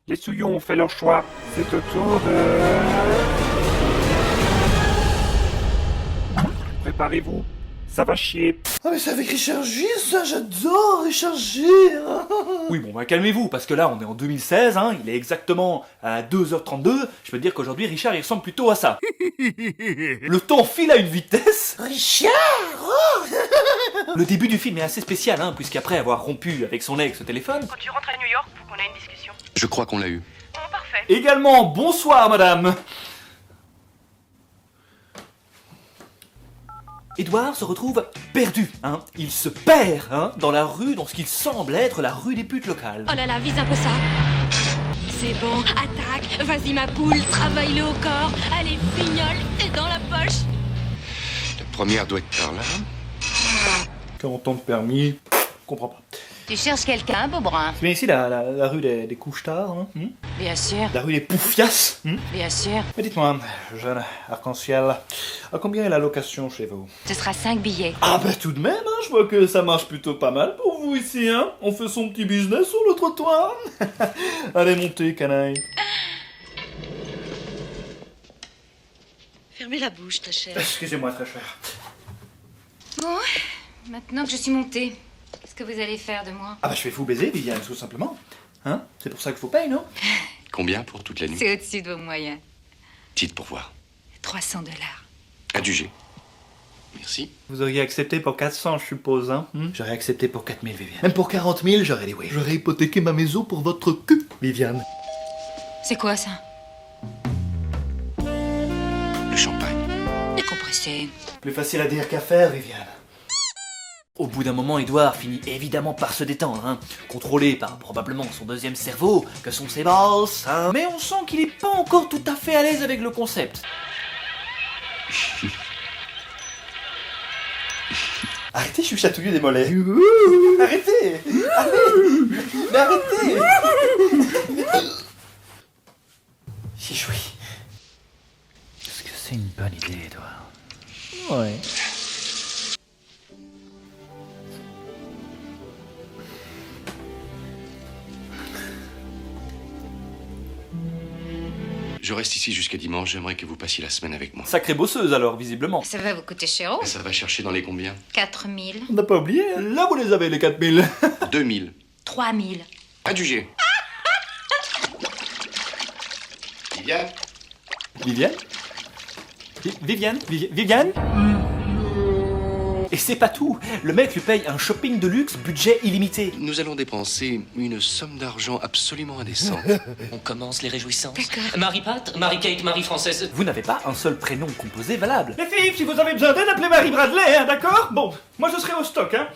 Les souillons ont fait leur choix. C'est au tour de... Préparez-vous. Ça va chier. Ah mais c'est avec Richard Gere ça, j'adore Richard Gere. Oui, bon, bah calmez-vous, parce que là, on est en 2016, hein, il est exactement à 2h32, je peux te dire qu'aujourd'hui, Richard, il ressemble plutôt à ça. Le temps file à une vitesse. Richard. Le début du film est assez spécial, hein, puisqu'après avoir rompu avec son ex au téléphone... Quand tu rentres à New York, faut qu'on ait une discussion. Je crois qu'on l'a eu. Bon, parfait. Également, bonsoir, madame. Édouard se retrouve perdu, hein. Il se perd, hein, dans la rue, dans ce qu'il semble être la rue des putes locales. Oh là là, vise un peu ça. C'est bon, attaque, vas-y ma poule, travaille-le au corps, allez, fignole, et dans la poche. La première doit être par là. 40 ans de permis, comprends pas. Tu cherches quelqu'un, beau brun? C'est bien ici la rue des couches-tard, hein, Bien sûr, la rue des poufias. bien sûr. Mais dites-moi, jeune arc-en-ciel, à combien est la location chez vous? Ce sera 5 billets. Ah bah tout de même, hein, je vois que ça marche plutôt pas mal pour vous ici, hein. On fait son petit business sur le trottoir. Allez, montez, canaille. Fermez la bouche, très cher. Excusez-moi, très cher. Bon, maintenant que je suis montée, qu'est-ce que vous allez faire de moi? Ah bah je vais vous baiser, Viviane, tout simplement. Hein? C'est pour ça qu'il faut payer, non? Combien pour toute la nuit? C'est au-dessus de vos moyens. Dites pour voir. 300 $. Adjugé. Merci. Vous auriez accepté pour 400, je suppose, hein? J'aurais accepté pour 4000, Viviane. Même pour 40 000, j'aurais dit oui. J'aurais hypothéqué ma maison pour votre cul, Viviane. C'est quoi ça? Le champagne. Décompressé. Plus facile à dire qu'à faire, Viviane. Au bout d'un moment, Édouard finit évidemment par se détendre, hein, contrôlé par probablement son deuxième cerveau, que sont ses boss, hein. Mais on sent qu'il est pas encore tout à fait à l'aise avec le concept. Arrêtez, je suis chatouilleux des mollets. Arrêtez. Allez. Mais arrêtez. J'y jouis. Est-ce que c'est une bonne idée, Édouard? Ouais. Je reste ici jusqu'à dimanche, j'aimerais que vous passiez la semaine avec moi. Sacrée bosseuse alors, visiblement. Ça va vous coûter cher, Ça va chercher dans les combien? 4 000. On n'a pas oublié, hein. Là vous les avez les 4000. 2000. 3 000. Adjugé. Viviane? Viviane? Viviane? Et c'est pas tout, le mec lui paye un shopping de luxe, budget illimité. Nous allons dépenser une somme d'argent absolument indécente. On commence les réjouissances. D'accord. Marie-Pat, Marie-Kate, Marie-Française. Vous n'avez pas un seul prénom composé valable. Les filles, si vous avez besoin d'aide, appelez Marie Bradley, hein, d'accord? Bon, moi je serai au stock, hein.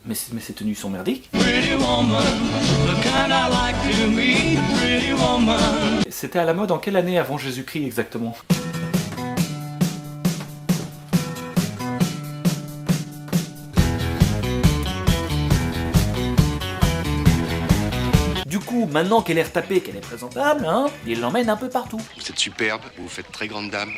Mais ces tenues sont merdiques. C'était à la mode en quelle année avant Jésus-Christ exactement? Du coup, maintenant qu'elle est retapée, qu'elle est présentable, hein, il l'emmène un peu partout. Vous êtes superbe, vous faites très grande dame.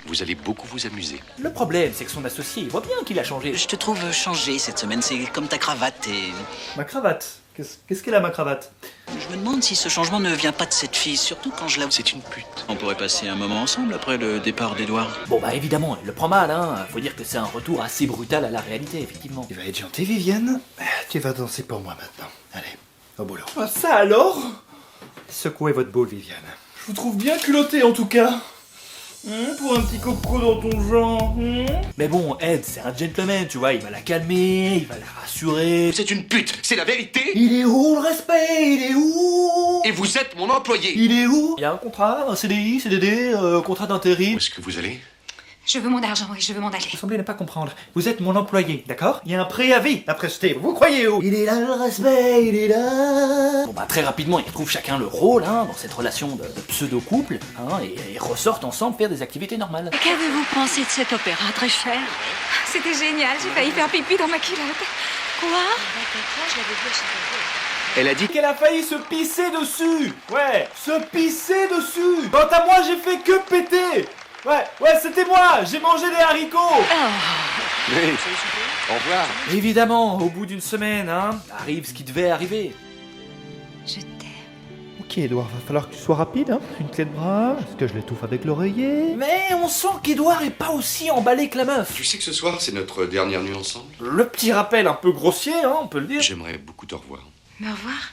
Vous allez beaucoup vous amuser. Le problème, c'est que son associé, il voit bien qu'il a changé. Je te trouve changé cette semaine, c'est comme ta cravate et... Ma cravate? Qu'est-ce qu'elle a, ma cravate? Je me demande si ce changement ne vient pas de cette fille, surtout quand je la... C'est une pute. On pourrait passer un moment ensemble après le départ d'Edouard. Bon bah évidemment, elle le prend mal, hein. Faut dire que c'est un retour assez brutal à la réalité, effectivement. Tu vas être gentil, Viviane. Tu vas danser pour moi maintenant. Allez, au boulot. Ah, ça alors? Secouez votre boule, Viviane. Je vous trouve bien culotté en tout cas. Pour un petit coco dans ton genre. Mais bon, Ed, c'est un gentleman, tu vois, il va la calmer, il va la rassurer. C'est une pute, c'est la vérité. Il est où le respect? Il est où? Et vous êtes mon employé. Il est où? Il y a un contrat, un CDI, CDD, contrat d'intérim. Où est-ce que vous allez? Je veux mon argent et je veux m'en aller. Vous semblez ne pas comprendre. Vous êtes mon employé, d'accord? Il y a un préavis à prester. Vous croyez où? Il est là le respect, il est là. Bon bah très rapidement, ils retrouvent chacun le rôle, hein, dans cette relation de pseudo-couple, hein, et ressortent ensemble faire des activités normales. Qu'avez-vous pensé de cet opéra, très cher? C'était génial, j'ai failli faire pipi dans ma culotte. Quoi? Elle a dit Qu'elle a failli se pisser dessus. Ouais, se pisser dessus. Quant à moi, j'ai fait que péter. Ouais, c'était moi. J'ai mangé des haricots. Oui. Au revoir. Évidemment, au bout d'une semaine, hein, arrive ce qui devait arriver. Je t'aime. Ok, Edouard, va falloir que tu sois rapide, hein. Une clé de bras, est-ce que je l'étouffe avec l'oreiller? Mais on sent qu'Edouard est pas aussi emballé que la meuf. Tu sais que ce soir, c'est notre dernière nuit ensemble? Le petit rappel un peu grossier, hein, on peut le dire. J'aimerais beaucoup te revoir. Me revoir?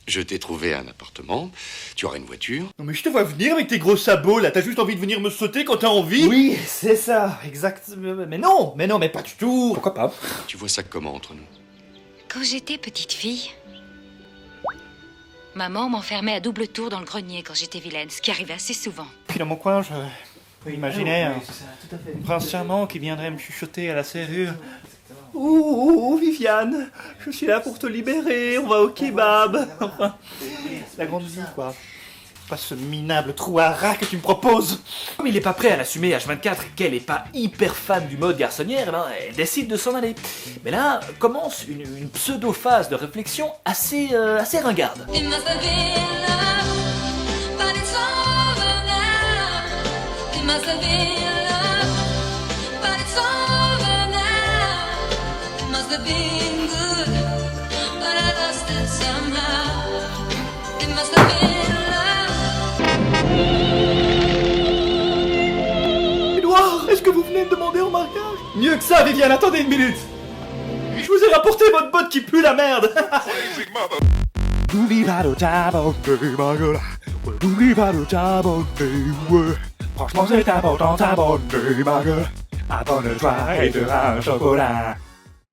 Je t'ai trouvé un appartement, tu auras une voiture. Non mais je te vois venir avec tes gros sabots là, t'as juste envie de venir me sauter quand t'as envie? Oui, c'est ça, exact. Mais non, mais pas du tout. Pourquoi pas? Tu vois ça comment entre nous? Quand j'étais petite fille, maman m'enfermait à double tour dans le grenier quand j'étais vilaine, ce qui arrivait assez souvent. Puis dans mon coin, je imaginais un prince charmant qui viendrait me chuchoter à la serrure. Ouh, Viviane, je suis là pour te libérer, on va au kebab. Enfin, la grande vie, quoi. Pas ce minable trou à rat que tu me proposes. Comme il est pas prêt à l'assumer H24 qu'elle est pas hyper fan du mode garçonnière, eh ben, elle décide de s'en aller. Mais là commence une pseudo-phase de réflexion assez ringarde. Edouard, est-ce que vous venez me demander en mariage? Mieux que ça, Viviane, attendez une minute. Je vous ai rapporté votre botte qui pue la merde. Franchement, c'est important, ta bonne ma gueule. Abonne-toi et tu auras un chocolat.